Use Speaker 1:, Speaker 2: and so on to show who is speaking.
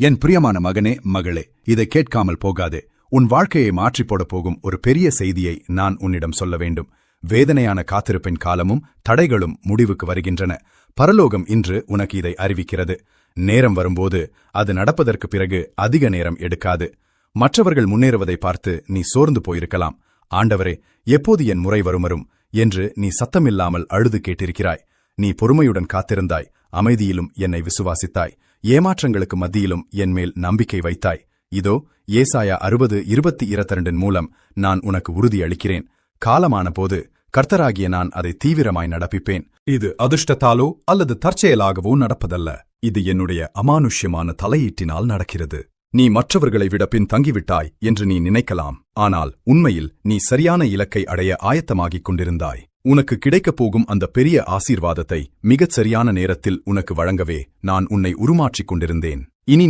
Speaker 1: என் பிரியமான மகனே, மகளே, இதை கேட்காமல் போகாதே. உன் வாழ்க்கையை மாற்றிப் போடப் போகும் ஒரு பெரிய செய்தியை நான் உன்னிடம் சொல்ல வேண்டும். வேதனையான காத்திருப்பின் காலமும் தடைகளும் முடிவுக்கு வருகின்றன. பரலோகம் இன்று உனக்கு இதை அறிவிக்கிறது. நேரம் வரும்போது அது நடப்பதற்கு பிறகு அதிக நேரம் எடுக்காது. மற்றவர்கள் முன்னேறுவதை பார்த்து நீ சோர்ந்து போயிருக்கலாம். ஆண்டவரே, எப்போது என் முறை வரும் என்று நீ சத்தமில்லாமல் அழுது கேட்டிருக்கிறாய். நீ பொறுமையுடன் காத்திருந்தாய், அமைதியிலும் என்னை விசுவாசித்தாய், ஏமாற்றங்களுக்கு மத்தியிலும் என்மேல் நம்பிக்கை வைத்தாய். இதோ ஏசாயா 60:22 மூலம் நான் உனக்கு உறுதி அளிக்கிறேன். காலமான போது கர்த்தராகிய நான் அதை தீவிரமாய் நடப்பிப்பேன்.
Speaker 2: இது அதிர்ஷ்டத்தாலோ அல்லது தற்செயலாகவோ நடப்பதல்ல. இது என்னுடைய அமானுஷ்யமான தலையீட்டினால் நடக்கிறது. நீ மற்றவர்களை விட பின் தங்கிவிட்டாய் என்று நீ நினைக்கலாம். ஆனால் உண்மையில் நீ சரியான இலக்கை அடைய ஆயத்தமாகிக் கொண்டிருந்தாய். உனக்கு கிடைக்கப் போகும் அந்த பெரிய ஆசீர்வாதத்தை மிகச் சரியான நேரத்தில் உனக்கு வழங்கவே நான் உன்னை உருமாற்றிக் கொண்டிருந்தேன். இனி